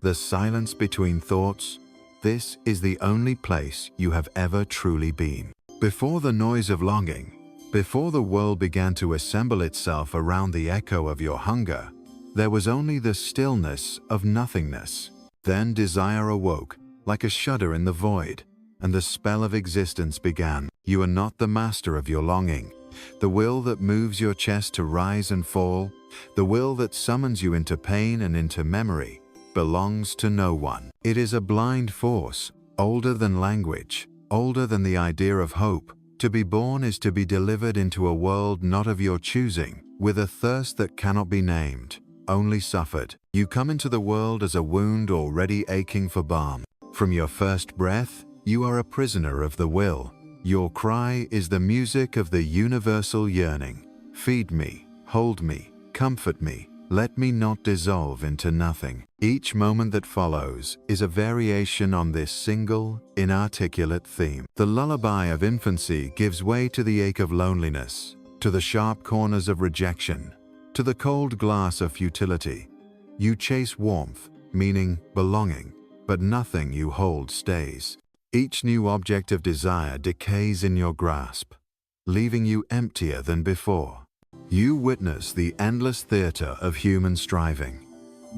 the silence between thoughts, this is the only place you have ever truly been. Before the noise of longing, before the world began to assemble itself around the echo of your hunger, there was only the stillness of nothingness. Then desire awoke, like a shudder in the void, and the spell of existence began. You are not the master of your longing. The will that moves your chest to rise and fall, the will that summons you into pain and into memory, belongs to no one. It is a blind force, older than language, older than the idea of hope. To be born is to be delivered into a world not of your choosing, with a thirst that cannot be named, only suffered. You come into the world as a wound already aching for balm. From your first breath, you are a prisoner of the will. Your cry is the music of the universal yearning. Feed me, hold me, comfort me, let me not dissolve into nothing. Each moment that follows is a variation on this single, inarticulate theme. The lullaby of infancy gives way to the ache of loneliness, to the sharp corners of rejection, to the cold glass of futility. You chase warmth, meaning, belonging, but nothing you hold stays. Each new object of desire decays in your grasp, leaving you emptier than before. You witness the endless theater of human striving.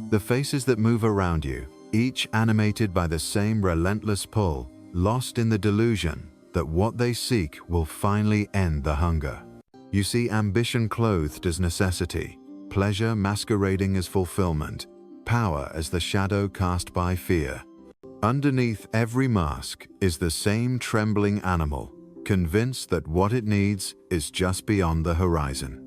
The faces that move around you, each animated by the same relentless pull, lost in the delusion that what they seek will finally end the hunger. You see ambition clothed as necessity, pleasure masquerading as fulfillment, power as the shadow cast by fear. Underneath every mask is the same trembling animal, convinced that what it needs is just beyond the horizon.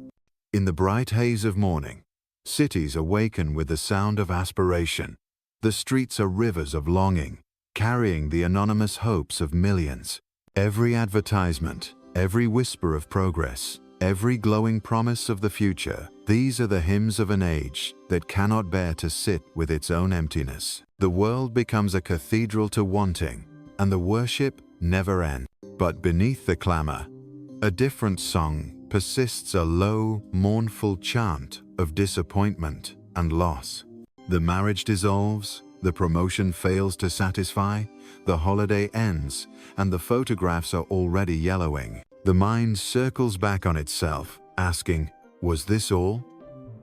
In the bright haze of morning, cities awaken with the sound of aspiration. The streets are rivers of longing, carrying the anonymous hopes of millions. Every advertisement, every whisper of progress, every glowing promise of the future, these are the hymns of an age that cannot bear to sit with its own emptiness. The world becomes a cathedral to wanting, and the worship never ends. But beneath the clamor, a different song persists, a low, mournful chant of disappointment and loss. The marriage dissolves, the promotion fails to satisfy, the holiday ends, and the photographs are already yellowing. The mind circles back on itself, asking, was this all?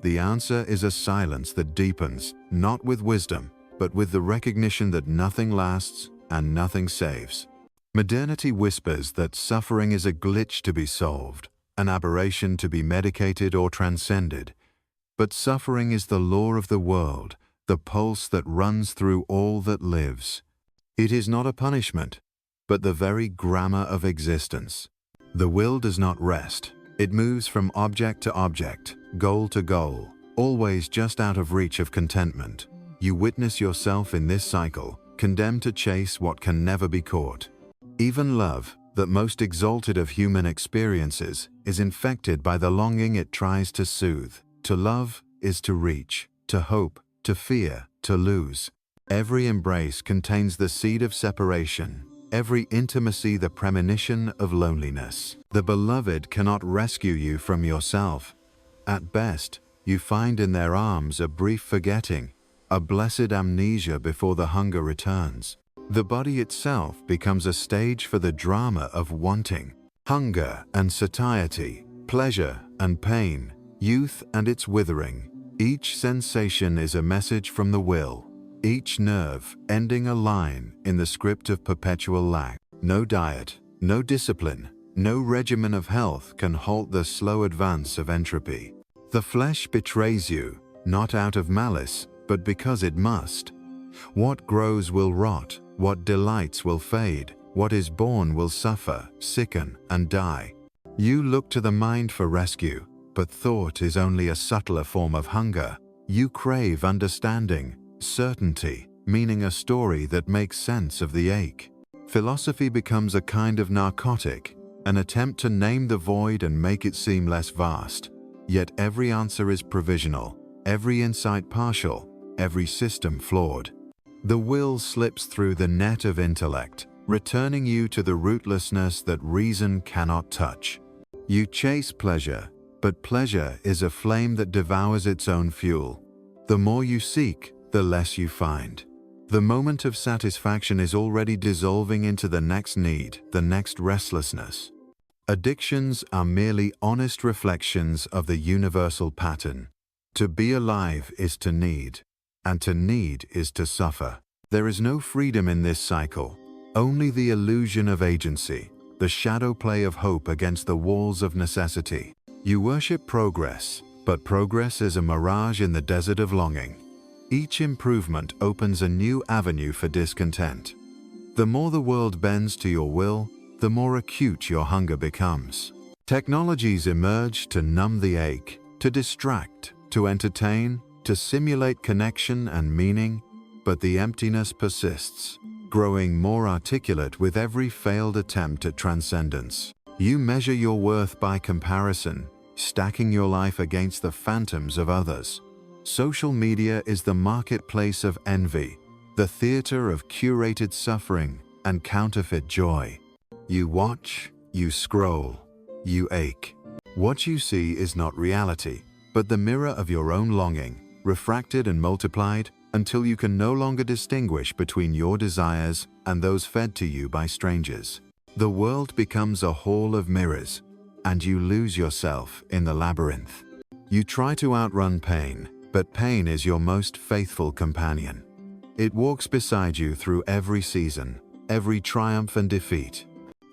The answer is a silence that deepens, not with wisdom, but with the recognition that nothing lasts and nothing saves. Modernity whispers that suffering is a glitch to be solved, an aberration to be medicated or transcended. But suffering is the law of the world, the pulse that runs through all that lives. It is not a punishment, but the very grammar of existence. The will does not rest. It moves from object to object, goal to goal, always just out of reach of contentment. You witness yourself in this cycle, condemned to chase what can never be caught. Even love, that most exalted of human experiences, is infected by the longing it tries to soothe. To love is to reach, to hope, to fear, to lose. Every embrace contains the seed of separation, every intimacy the premonition of loneliness. The beloved cannot rescue you from yourself. At best, you find in their arms a brief forgetting, a blessed amnesia before the hunger returns. The body itself becomes a stage for the drama of wanting. Hunger and satiety, pleasure and pain, youth and its withering. Each sensation is a message from the will, each nerve ending a line in the script of perpetual lack. No diet, no discipline, no regimen of health can halt the slow advance of entropy. The flesh betrays you, not out of malice, but because it must. What grows will rot, what delights will fade, what is born will suffer, sicken, and die. You look to the mind for rescue, but thought is only a subtler form of hunger. You crave understanding, certainty, meaning a story that makes sense of the ache. Philosophy becomes a kind of narcotic, an attempt to name the void and make it seem less vast. Yet every answer is provisional, every insight partial, every system flawed. The will slips through the net of intellect, returning you to the rootlessness that reason cannot touch. You chase pleasure, but pleasure is a flame that devours its own fuel. The more you seek, the less you find. The moment of satisfaction is already dissolving into the next need, the next restlessness. Addictions are merely honest reflections of the universal pattern. To be alive is to need, and to need is to suffer. There is no freedom in this cycle, only the illusion of agency, the shadow play of hope against the walls of necessity. You worship progress, but progress is a mirage in the desert of longing. Each improvement opens a new avenue for discontent. The more the world bends to your will, the more acute your hunger becomes. Technologies emerge to numb the ache, to distract, to entertain, to simulate connection and meaning, but the emptiness persists, growing more articulate with every failed attempt at transcendence. You measure your worth by comparison, stacking your life against the phantoms of others. Social media is the marketplace of envy, the theater of curated suffering and counterfeit joy. You watch, you scroll, you ache. What you see is not reality, but the mirror of your own longing, refracted and multiplied until you can no longer distinguish between your desires and those fed to you by strangers. The world becomes a hall of mirrors, and you lose yourself in the labyrinth. You try to outrun pain, but pain is your most faithful companion. It walks beside you through every season, every triumph and defeat.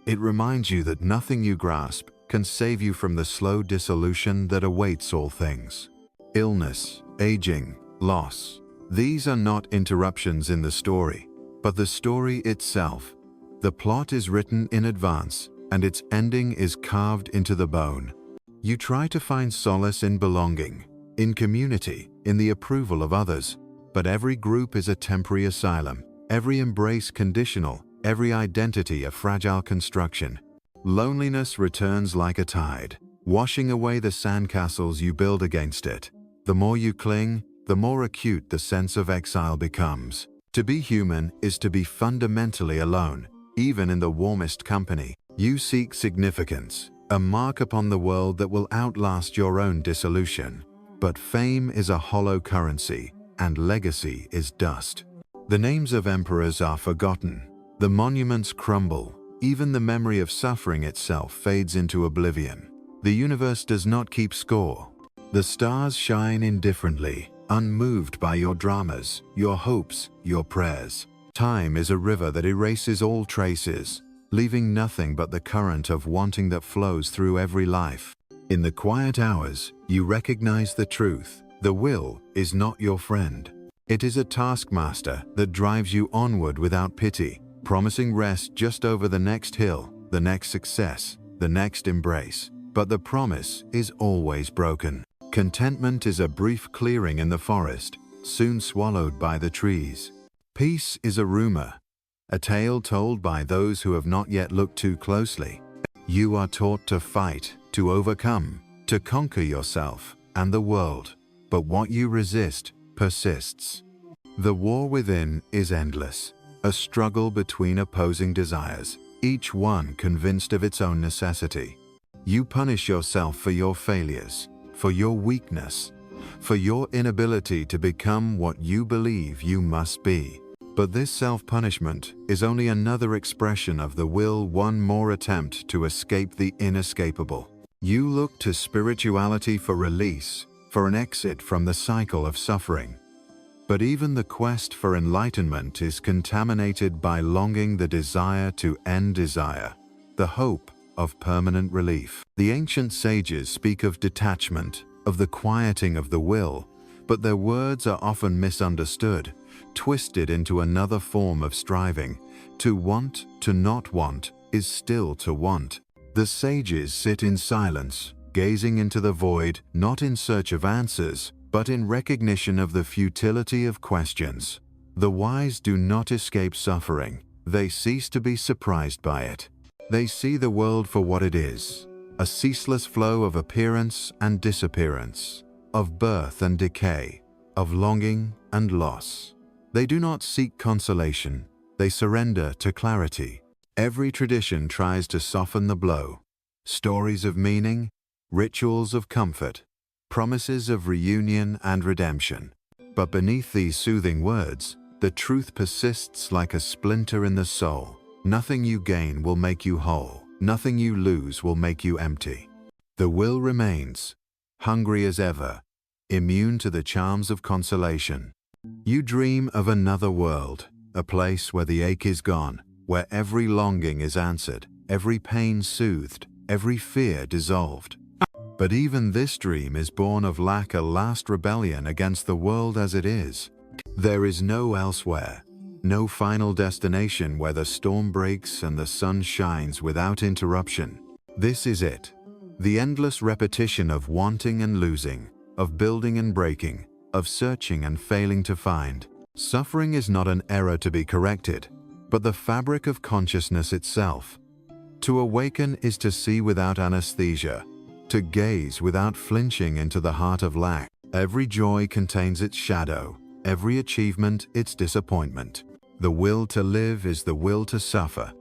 It reminds you that nothing you grasp can save you from the slow dissolution that awaits all things. Illness, aging, loss. These are not interruptions in the story, but the story itself. The plot is written in advance, and its ending is carved into the bone. You try to find solace in belonging, in community, in the approval of others, but every group is a temporary asylum, every embrace conditional, every identity a fragile construction. Loneliness returns like a tide, washing away the sandcastles you build against it. The more you cling, the more acute the sense of exile becomes. To be human is to be fundamentally alone, even in the warmest company. You seek significance, a mark upon the world that will outlast your own dissolution. But fame is a hollow currency, and legacy is dust. The names of emperors are forgotten. The monuments crumble. Even the memory of suffering itself fades into oblivion. The universe does not keep score. The stars shine indifferently, unmoved by your dramas, your hopes, your prayers. Time is a river that erases all traces, leaving nothing but the current of wanting that flows through every life. In the quiet hours, you recognize the truth. The will is not your friend. It is a taskmaster that drives you onward without pity, promising rest just over the next hill, the next success, the next embrace. But the promise is always broken. Contentment is a brief clearing in the forest, soon swallowed by the trees. Peace is a rumor, a tale told by those who have not yet looked too closely. You are taught to fight, to overcome, to conquer yourself and the world, but what you resist persists. The war within is endless, a struggle between opposing desires, each one convinced of its own necessity. You punish yourself for your failures, for your weakness, for your inability to become what you believe you must be. But this self-punishment is only another expression of the will, one more attempt to escape the inescapable. You look to spirituality for release, for an exit from the cycle of suffering. But even the quest for enlightenment is contaminated by longing, the desire to end desire, the hope of permanent relief. The ancient sages speak of detachment, of the quieting of the will, but their words are often misunderstood, twisted into another form of striving. To want, to not want, is still to want. The sages sit in silence, gazing into the void, not in search of answers, but in recognition of the futility of questions. The wise do not escape suffering. They cease to be surprised by it. They see the world for what it is, a ceaseless flow of appearance and disappearance, of birth and decay, of longing and loss. They do not seek consolation, they surrender to clarity. Every tradition tries to soften the blow. Stories of meaning, rituals of comfort, promises of reunion and redemption. But beneath these soothing words, The truth persists like a splinter in the soul. Nothing you gain will make you whole. Nothing you lose will make you empty. The will remains, hungry as ever, immune to the charms of consolation. You dream of another world, a place where the ache is gone, where every longing is answered, every pain soothed, every fear dissolved. But even this dream is born of lack, a last rebellion against the world as it is. There is no elsewhere, no final destination where the storm breaks and the sun shines without interruption. This is it, the endless repetition of wanting and losing, of building and breaking, of searching and failing to find. Suffering is not an error to be corrected, but the fabric of consciousness itself. To awaken is to see without anesthesia, to gaze without flinching into the heart of lack. Every joy contains its shadow, every achievement its disappointment. The will to live is the will to suffer,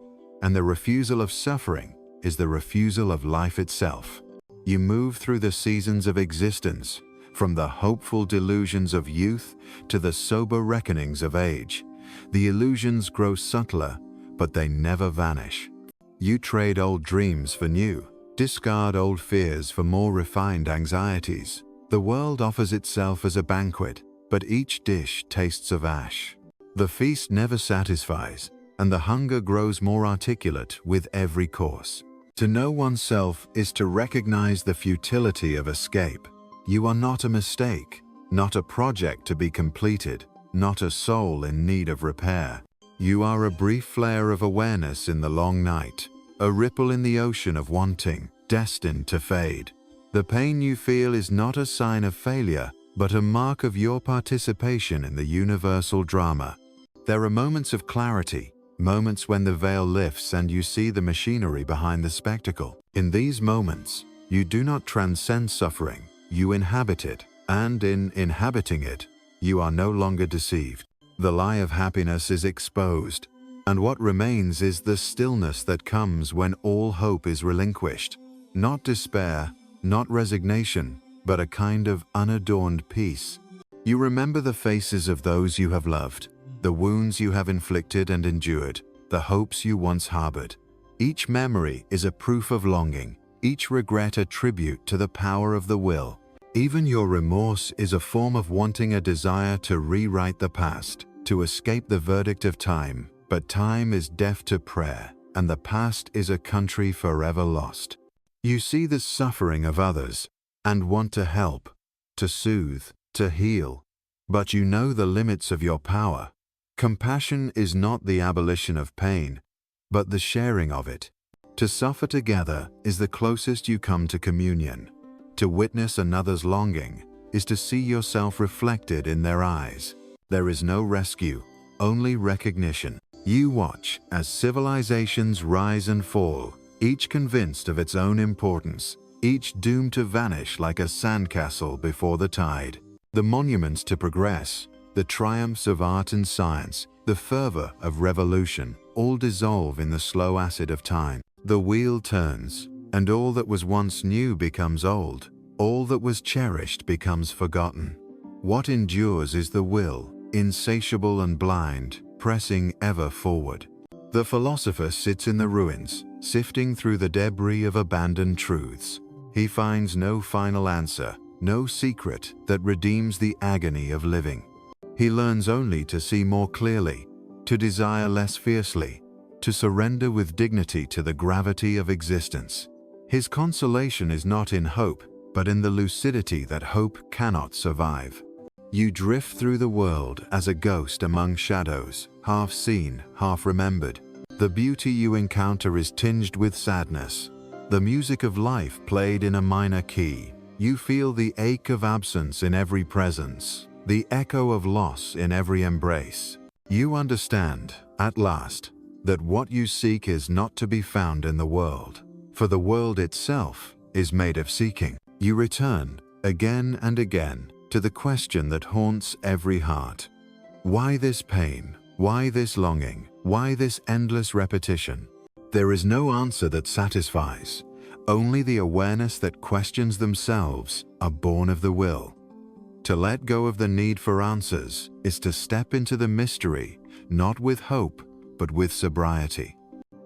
and the refusal of suffering is the refusal of life itself. You move through the seasons of existence, from the hopeful delusions of youth to the sober reckonings of age. The illusions grow subtler, but they never vanish. You trade old dreams for new, discard old fears for more refined anxieties. The world offers itself as a banquet, but each dish tastes of ash. The feast never satisfies, and the hunger grows more articulate with every course. To know oneself is to recognize the futility of escape. You are not a mistake, not a project to be completed, not a soul in need of repair. You are a brief flare of awareness in the long night, a ripple in the ocean of wanting, destined to fade. The pain you feel is not a sign of failure, but a mark of your participation in the universal drama. There are moments of clarity, moments when the veil lifts and you see the machinery behind the spectacle. In these moments, you do not transcend suffering, you inhabit it, and in inhabiting it, you are no longer deceived. The lie of happiness is exposed, and what remains is the stillness that comes when all hope is relinquished. Not despair, not resignation, but a kind of unadorned peace. You remember the faces of those you have loved, the wounds you have inflicted and endured, the hopes you once harbored. Each memory is a proof of longing, each regret a tribute to the power of the will. Even your remorse is a form of wanting, a desire to rewrite the past, to escape the verdict of time. But time is deaf to prayer, and the past is a country forever lost. You see the suffering of others, and want to help, to soothe, to heal, but you know the limits of your power. Compassion is not the abolition of pain, but the sharing of it. To suffer together is the closest you come to communion. To witness another's longing is to see yourself reflected in their eyes. There is no rescue, only recognition. You watch as civilizations rise and fall, each convinced of its own importance, each doomed to vanish like a sandcastle before the tide. The monuments to progress, the triumphs of art and science, the fervor of revolution, all dissolve in the slow acid of time. The wheel turns, and all that was once new becomes old. All that was cherished becomes forgotten. What endures is the will, insatiable and blind, pressing ever forward. The philosopher sits in the ruins, sifting through the debris of abandoned truths. He finds no final answer, no secret that redeems the agony of living. He learns only to see more clearly, to desire less fiercely, to surrender with dignity to the gravity of existence. His consolation is not in hope, but in the lucidity that hope cannot survive. You drift through the world as a ghost among shadows, half seen, half remembered. The beauty you encounter is tinged with sadness. The music of life played in a minor key. You feel the ache of absence in every presence, the echo of loss in every embrace. You understand, at last, that what you seek is not to be found in the world, for the world itself is made of seeking. You return, again and again, to the question that haunts every heart. Why this pain? Why this longing? Why this endless repetition? There is no answer that satisfies. Only the awareness that questions themselves are born of the will. To let go of the need for answers is to step into the mystery, not with hope, but with sobriety.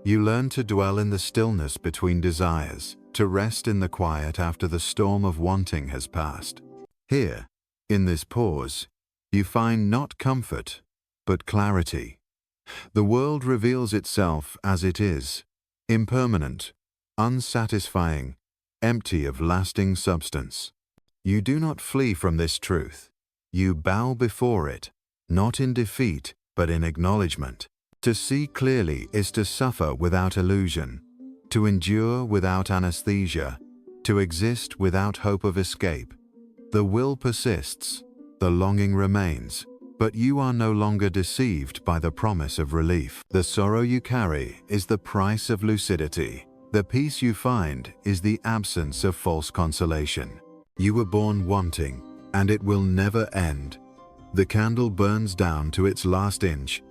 You learn to dwell in the stillness between desires, to rest in the quiet after the storm of wanting has passed. Here, in this pause, you find not comfort, but clarity. The world reveals itself as it is, impermanent, unsatisfying, empty of lasting substance. You do not flee from this truth. You bow before it, not in defeat, but in acknowledgement. To see clearly is to suffer without illusion, to endure without anesthesia, to exist without hope of escape. The will persists, the longing remains, but you are no longer deceived by the promise of relief. The sorrow you carry is the price of lucidity. The peace you find is the absence of false consolation. You were born wanting, and it will never end. The candle burns down to its last inch,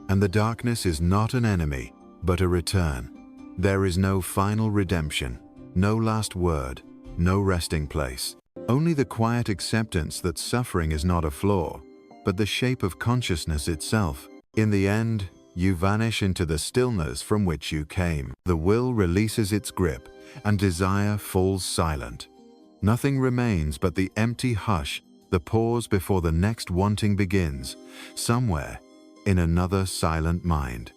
and the darkness is not an enemy, but a return. There is no final redemption, no last word, no resting place. Only the quiet acceptance that suffering is not a flaw, but the shape of consciousness itself. In the end, you vanish into the stillness from which you came. The will releases its grip, and desire falls silent. Nothing remains but the empty hush, the pause before the next wanting begins, somewhere in another silent mind.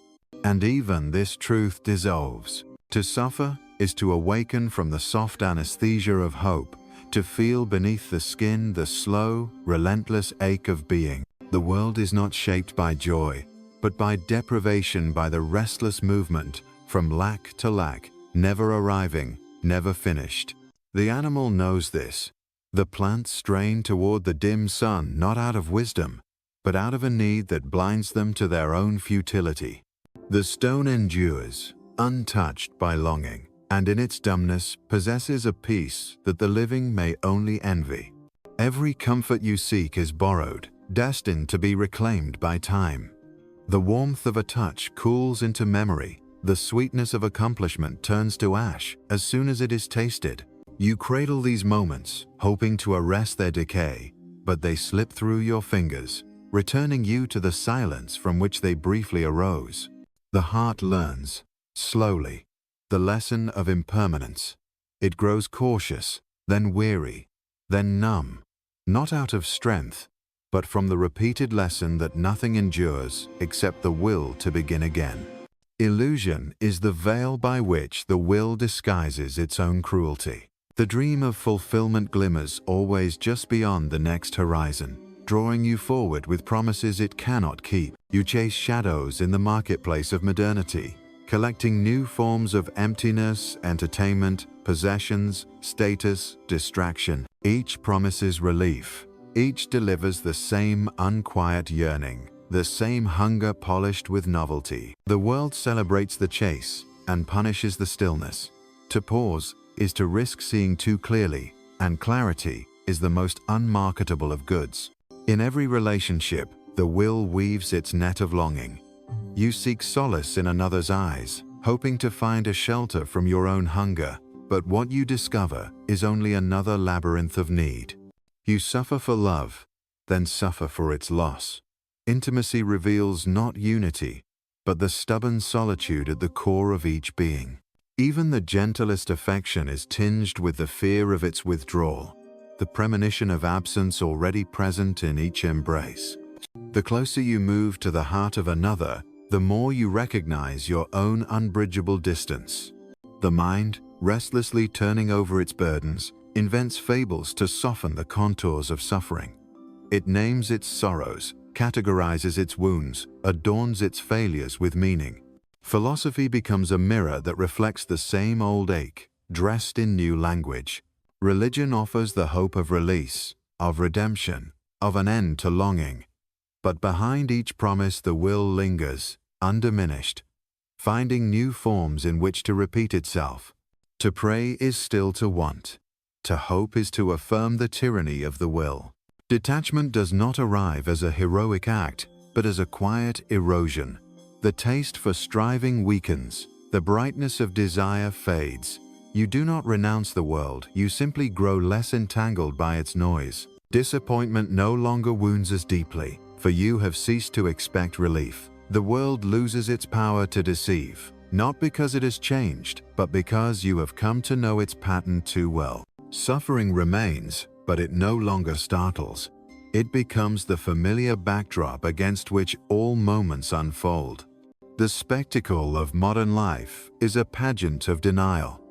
And even this truth dissolves. To suffer is to awaken from the soft anesthesia of hope, to feel beneath the skin the slow, relentless ache of being. The world is not shaped by joy, but by deprivation, by the restless movement from lack to lack, never arriving, never finished. The animal knows this. The plants strain toward the dim sun not out of wisdom, but out of a need that blinds them to their own futility. The stone endures, untouched by longing, and in its dumbness possesses a peace that the living may only envy. Every comfort you seek is borrowed, destined to be reclaimed by time. The warmth of a touch cools into memory. The sweetness of accomplishment turns to ash as soon as it is tasted. You cradle these moments, hoping to arrest their decay, but they slip through your fingers, returning you to the silence from which they briefly arose. The heart learns, slowly, the lesson of impermanence. It grows cautious, then weary, then numb, not out of strength, but from the repeated lesson that nothing endures except the will to begin again. Illusion is the veil by which the will disguises its own cruelty. The dream of fulfillment glimmers always just beyond the next horizon, drawing you forward with promises it cannot keep. You chase shadows in the marketplace of modernity, collecting new forms of emptiness, entertainment, possessions, status, distraction. Each promises relief. Each delivers the same unquiet yearning, the same hunger polished with novelty. The world celebrates the chase and punishes the stillness. To pause is to risk seeing too clearly, and clarity is the most unmarketable of goods. In every relationship, the will weaves its net of longing. You seek solace in another's eyes, hoping to find a shelter from your own hunger, but what you discover is only another labyrinth of need. You suffer for love, then suffer for its loss. Intimacy reveals not unity, but the stubborn solitude at the core of each being. Even the gentlest affection is tinged with the fear of its withdrawal, the premonition of absence already present in each embrace. The closer you move to the heart of another, the more you recognize your own unbridgeable distance. The mind, restlessly turning over its burdens, invents fables to soften the contours of suffering. It names its sorrows, categorizes its wounds, adorns its failures with meaning. Philosophy becomes a mirror that reflects the same old ache, dressed in new language. Religion offers the hope of release, of redemption, of an end to longing. But behind each promise the will lingers, undiminished, finding new forms in which to repeat itself. To pray is still to want. To hope is to affirm the tyranny of the will. Detachment does not arrive as a heroic act, but as a quiet erosion. The taste for striving weakens, the brightness of desire fades. You do not renounce the world, you simply grow less entangled by its noise. Disappointment no longer wounds us deeply, for you have ceased to expect relief. The world loses its power to deceive, not because it has changed, but because you have come to know its pattern too well. Suffering remains, but it no longer startles. It becomes the familiar backdrop against which all moments unfold. The spectacle of modern life is a pageant of denial.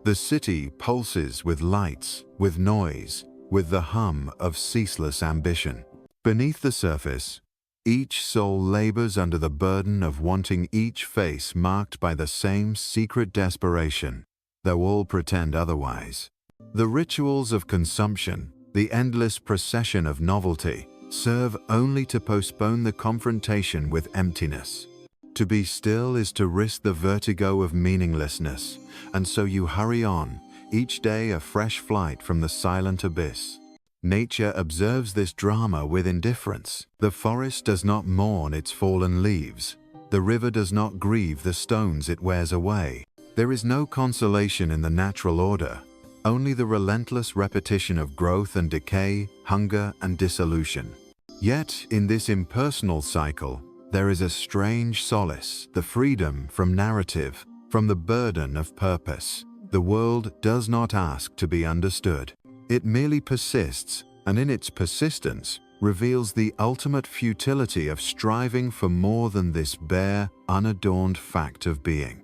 The city pulses with lights, with noise, with the hum of ceaseless ambition. Beneath the surface, each soul labors under the burden of wanting, each face marked by the same secret desperation, though all pretend otherwise. The rituals of consumption, the endless procession of novelty, serve only to postpone the confrontation with emptiness. To be still is to risk the vertigo of meaninglessness, and so you hurry on, each day a fresh flight from the silent abyss. Nature observes this drama with indifference. The forest does not mourn its fallen leaves. The river does not grieve the stones it wears away. There is no consolation in the natural order, only the relentless repetition of growth and decay, hunger and dissolution. Yet, in this impersonal cycle, there is a strange solace, the freedom from narrative, from the burden of purpose. The world does not ask to be understood. It merely persists, and in its persistence, reveals the ultimate futility of striving for more than this bare, unadorned fact of being.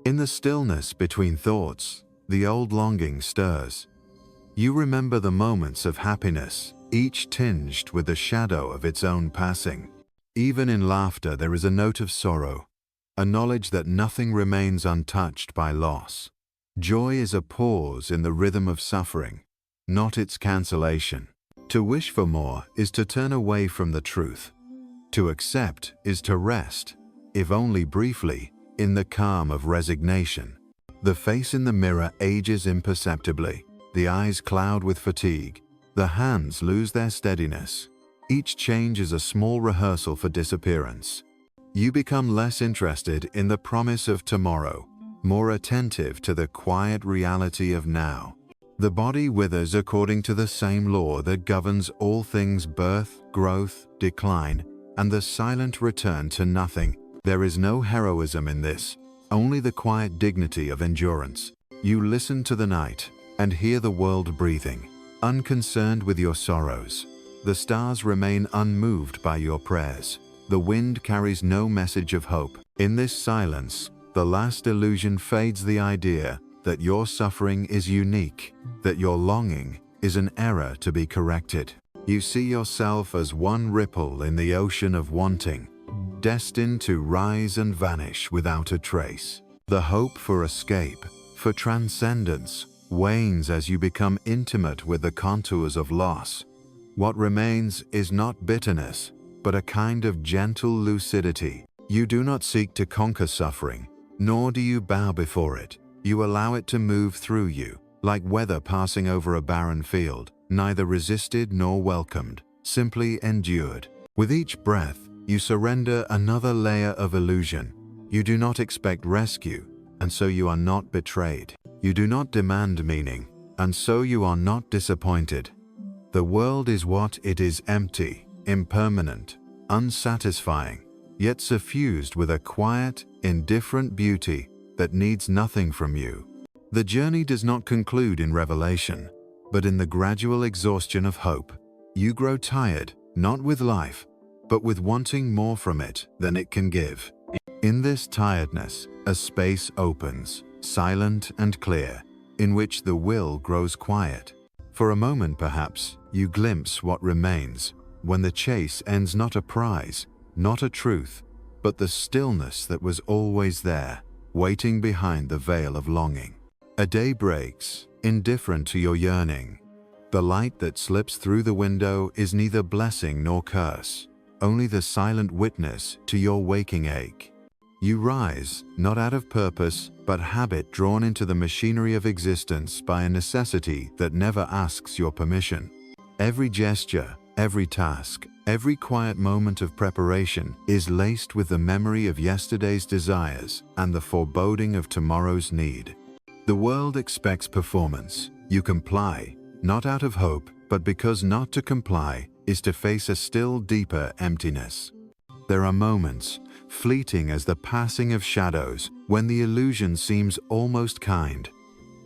In the stillness between thoughts, the old longing stirs. You remember the moments of happiness, each tinged with the shadow of its own passing. Even in laughter there is a note of sorrow, a knowledge that nothing remains untouched by loss. Joy is a pause in the rhythm of suffering, not its cancellation. To wish for more is to turn away from the truth. To accept is to rest, if only briefly, in the calm of resignation. The face in the mirror ages imperceptibly, the eyes cloud with fatigue, the hands lose their steadiness. Each change is a small rehearsal for disappearance. You become less interested in the promise of tomorrow, more attentive to the quiet reality of now. The body withers according to the same law that governs all things: birth, growth, decline, and the silent return to nothing. There is no heroism in this, only the quiet dignity of endurance. You listen to the night and hear the world breathing, unconcerned with your sorrows. The stars remain unmoved by your prayers. The wind carries no message of hope. In this silence, the last illusion fades, the idea that your suffering is unique, that your longing is an error to be corrected. You see yourself as one ripple in the ocean of wanting, destined to rise and vanish without a trace. The hope for escape, for transcendence, wanes as you become intimate with the contours of loss. What remains is not bitterness, but a kind of gentle lucidity. You do not seek to conquer suffering, nor do you bow before it. You allow it to move through you, like weather passing over a barren field, neither resisted nor welcomed, simply endured. With each breath, you surrender another layer of illusion. You do not expect rescue, and so you are not betrayed. You do not demand meaning, and so you are not disappointed. The world is what it is: empty, impermanent, unsatisfying, yet suffused with a quiet, indifferent beauty that needs nothing from you. The journey does not conclude in revelation, but in the gradual exhaustion of hope. You grow tired, not with life, but with wanting more from it than it can give. In this tiredness, a space opens, silent and clear, in which the will grows quiet. For a moment, perhaps, you glimpse what remains, when the chase ends not a prize, not a truth, but the stillness that was always there, waiting behind the veil of longing. A day breaks, indifferent to your yearning. The light that slips through the window is neither blessing nor curse, only the silent witness to your waking ache. You rise, not out of purpose, but habit, drawn into the machinery of existence by a necessity that never asks your permission. Every gesture, every task, every quiet moment of preparation is laced with the memory of yesterday's desires and the foreboding of tomorrow's need. The world expects performance. You comply, not out of hope, but because not to comply is to face a still deeper emptiness. There are moments, fleeting as the passing of shadows, when the illusion seems almost kind.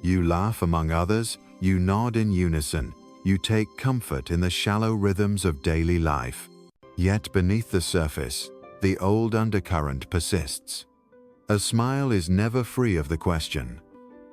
You laugh among others, you nod in unison, you take comfort in the shallow rhythms of daily life. Yet beneath the surface, the old undercurrent persists. A smile is never free of the question,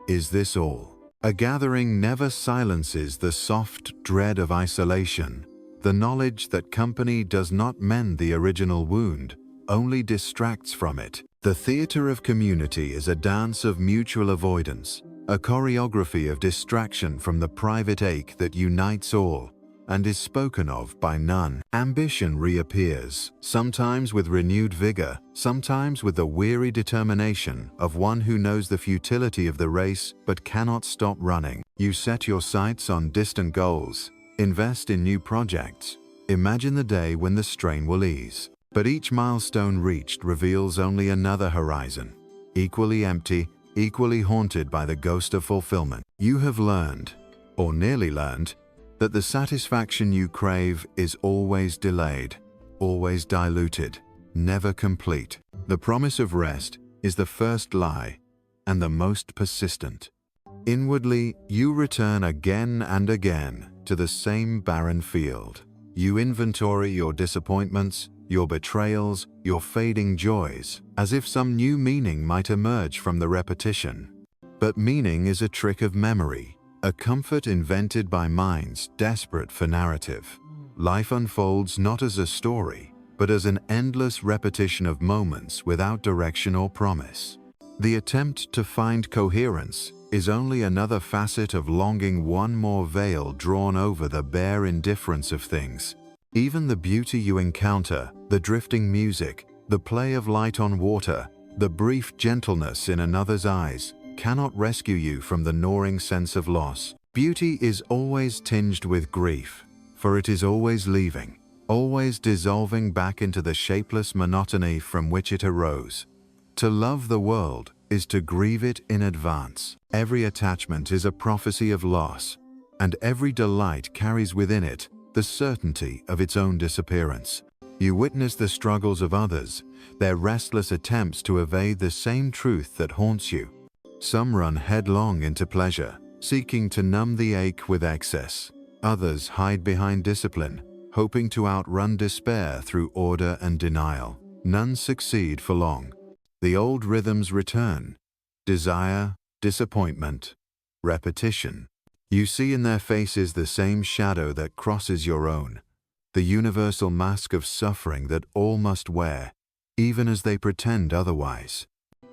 is this all? A gathering never silences the soft dread of isolation, the knowledge that company does not mend the original wound, only distracts from it. The theater of community is a dance of mutual avoidance, a choreography of distraction from the private ache that unites all, and is spoken of by none. Ambition reappears, sometimes with renewed vigor, sometimes with the weary determination of one who knows the futility of the race but cannot stop running. You set your sights on distant goals, invest in new projects, imagine the day when the strain will ease. But each milestone reached reveals only another horizon, equally empty, equally haunted by the ghost of fulfillment. You have learned, or nearly learned, that the satisfaction you crave is always delayed, always diluted, never complete. The promise of rest is the first lie and the most persistent. Inwardly, you return again and again to the same barren field. You inventory your disappointments, your betrayals, your fading joys, as if some new meaning might emerge from the repetition. But meaning is a trick of memory, a comfort invented by minds desperate for narrative. Life unfolds not as a story, but as an endless repetition of moments without direction or promise. The attempt to find coherence is only another facet of longing, one more veil drawn over the bare indifference of things. Even the beauty you encounter, the drifting music, the play of light on water, the brief gentleness in another's eyes, cannot rescue you from the gnawing sense of loss. Beauty is always tinged with grief, for it is always leaving, always dissolving back into the shapeless monotony from which it arose. To love the world is to grieve it in advance. Every attachment is a prophecy of loss, and every delight carries within it the certainty of its own disappearance. You witness the struggles of others, their restless attempts to evade the same truth that haunts you. Some run headlong into pleasure, seeking to numb the ache with excess. Others hide behind discipline, hoping to outrun despair through order and denial. None succeed for long. The old rhythms return: desire, disappointment, repetition. You see in their faces the same shadow that crosses your own, the universal mask of suffering that all must wear, even as they pretend otherwise.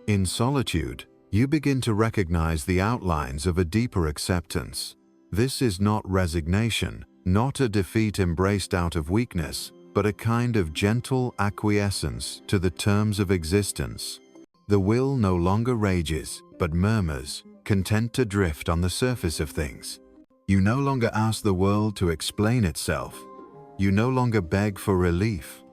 In solitude, you begin to recognize the outlines of a deeper acceptance. This is not resignation, not a defeat embraced out of weakness, but a kind of gentle acquiescence to the terms of existence. The will no longer rages, but murmurs, content to drift on the surface of things. You no longer ask the world to explain itself. You no longer beg for relief.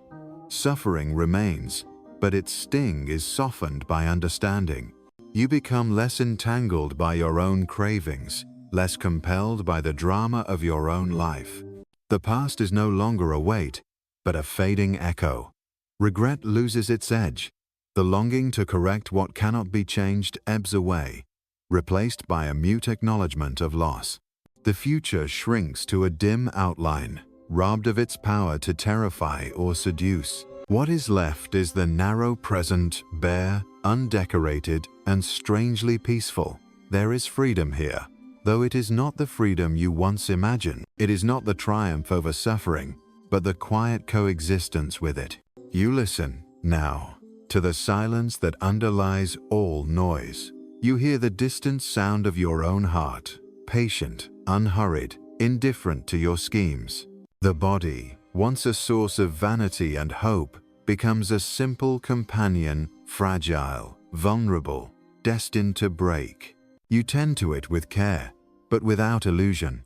Suffering remains, but its sting is softened by understanding. You become less entangled by your own cravings, less compelled by the drama of your own life. The past is no longer a weight, but a fading echo. Regret loses its edge. The longing to correct what cannot be changed ebbs away, replaced by a mute acknowledgement of loss. The future shrinks to a dim outline, robbed of its power to terrify or seduce. What is left is the narrow present, bare, undecorated, and strangely peaceful. There is freedom here, though it is not the freedom you once imagined. It is not the triumph over suffering, but the quiet coexistence with it. You listen, now, to the silence that underlies all noise. You hear the distant sound of your own heart, patient, unhurried, indifferent to your schemes. The body, once a source of vanity and hope, becomes a simple companion, fragile, vulnerable, destined to break. You tend to it with care, but without illusion.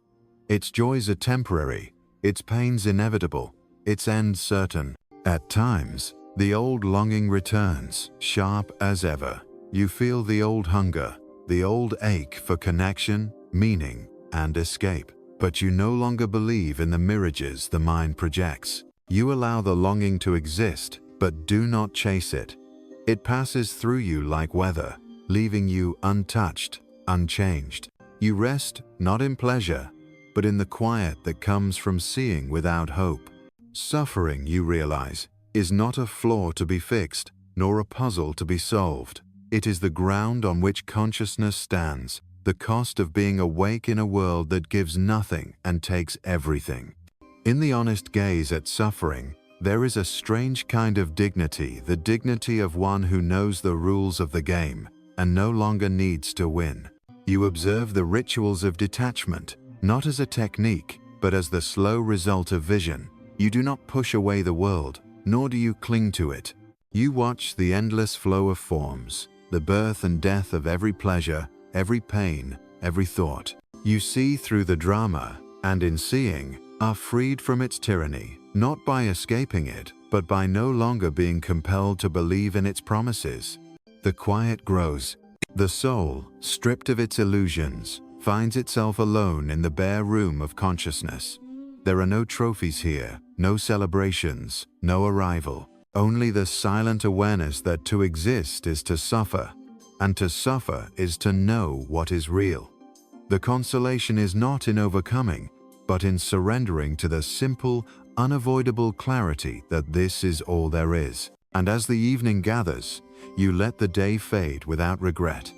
Its joys are temporary, its pains inevitable, its end certain. At times, the old longing returns, sharp as ever. You feel the old hunger, the old ache for connection, meaning, and escape. but you no longer believe in the mirages the mind projects. You allow the longing to exist, but do not chase it. It passes through you like weather, leaving you untouched, unchanged. You rest not in pleasure, but in the quiet that comes from seeing without hope. Suffering, you realize, is not a flaw to be fixed, nor a puzzle to be solved. It is the ground on which consciousness stands, the cost of being awake in a world that gives nothing and takes everything. In the honest gaze at suffering, there is a strange kind of dignity, the dignity of one who knows the rules of the game and no longer needs to win. You observe the rituals of detachment, not as a technique, but as the slow result of vision. You do not push away the world, nor do you cling to it. You watch the endless flow of forms, the birth and death of every pleasure, every pain, every thought. You see through the drama, and in seeing, are freed from its tyranny, not by escaping it, but by no longer being compelled to believe in its promises. The quiet grows. The soul, stripped of its illusions, finds itself alone in the bare room of consciousness. There are no trophies here, no celebrations, no arrival. Only the silent awareness that to exist is to suffer, and to suffer is to know what is real. The consolation is not in overcoming, but in surrendering to the simple, unavoidable clarity that this is all there is. And as the evening gathers, you let the day fade without regret.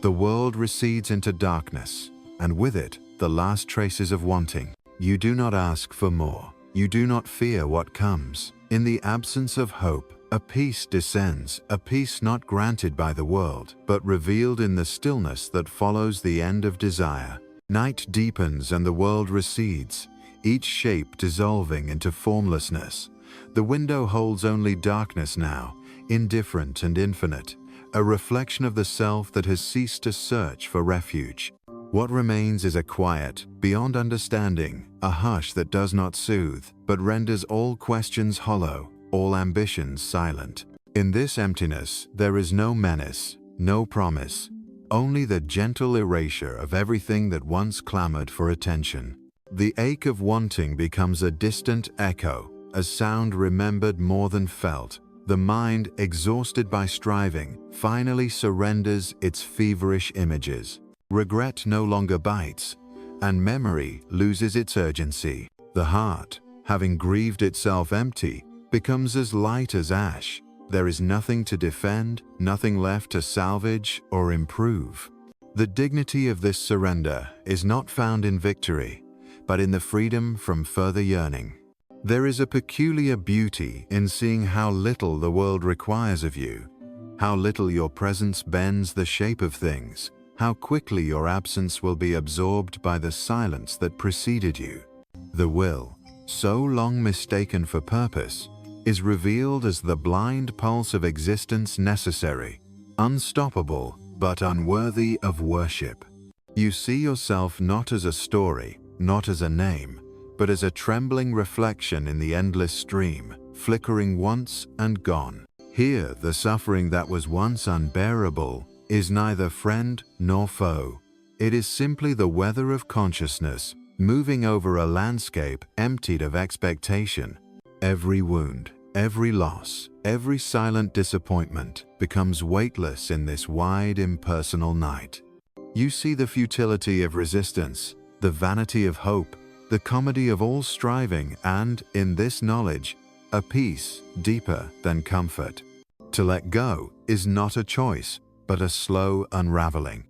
The world recedes into darkness, and with it, the last traces of wanting. You do not ask for more. You do not fear what comes. In the absence of hope, a peace descends, a peace not granted by the world, but revealed in the stillness that follows the end of desire. Night deepens and the world recedes, each shape dissolving into formlessness. The window holds only darkness now, indifferent and infinite, a reflection of the self that has ceased to search for refuge. What remains is a quiet, beyond understanding, a hush that does not soothe, but renders all questions hollow, all ambitions silent. In this emptiness, there is no menace, no promise, only the gentle erasure of everything that once clamored for attention. The ache of wanting becomes a distant echo, a sound remembered more than felt. The mind, exhausted by striving, finally surrenders its feverish images. Regret no longer bites, and memory loses its urgency. The heart, having grieved itself empty, becomes as light as ash. There is nothing to defend, nothing left to salvage or improve. The dignity of this surrender is not found in victory, but in the freedom from further yearning. There is a peculiar beauty in seeing how little the world requires of you, how little your presence bends the shape of things, how quickly your absence will be absorbed by the silence that preceded you. The will, so long mistaken for purpose, is revealed as the blind pulse of existence necessary, unstoppable but unworthy of worship. You see yourself not as a story, not as a name, but as a trembling reflection in the endless stream, flickering once and gone. Here, the suffering that was once unbearable is neither friend nor foe. It is simply the weather of consciousness, moving over a landscape emptied of expectation. Every wound, every loss, every silent disappointment becomes weightless in this wide, impersonal night. You see the futility of resistance, the vanity of hope, the comedy of all striving, and, in this knowledge, a peace deeper than comfort. To let go is not a choice, but a slow unraveling.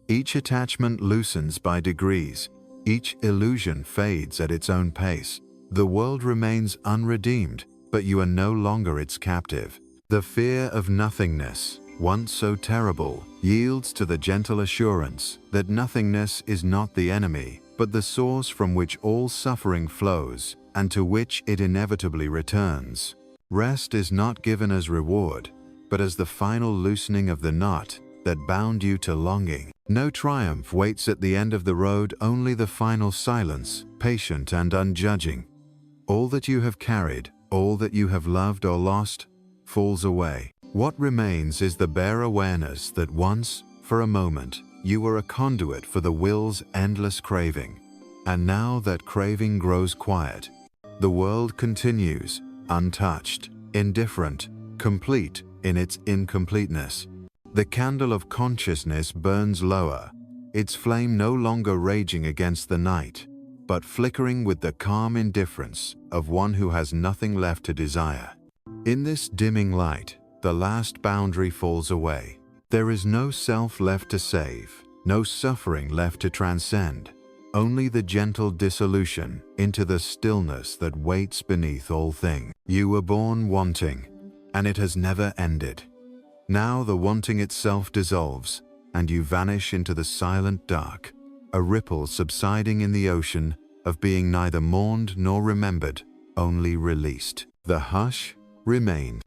Each attachment loosens by degrees, each illusion fades at its own pace. The world remains unredeemed, but you are no longer its captive. The fear of nothingness, once so terrible, yields to the gentle assurance that nothingness is not the enemy, but the source from which all suffering flows, and to which it inevitably returns. Rest is not given as reward, but as the final loosening of the knot that bound you to longing. No triumph waits at the end of the road, only the final silence, patient and unjudging. All that you have carried, all that you have loved or lost, falls away. What remains is the bare awareness that once, for a moment, you were a conduit for the will's endless craving. And now that craving grows quiet, the world continues, untouched, indifferent, complete in its incompleteness. The candle of consciousness burns lower, its flame no longer raging against the night, but flickering with the calm indifference of one who has nothing left to desire. In this dimming light, the last boundary falls away. There is no self left to save, no suffering left to transcend, only the gentle dissolution into the stillness that waits beneath all things. You were born wanting, and it has never ended. Now the wanting itself dissolves, and you vanish into the silent dark, a ripple subsiding in the ocean of being neither mourned nor remembered, only released. The hush remains.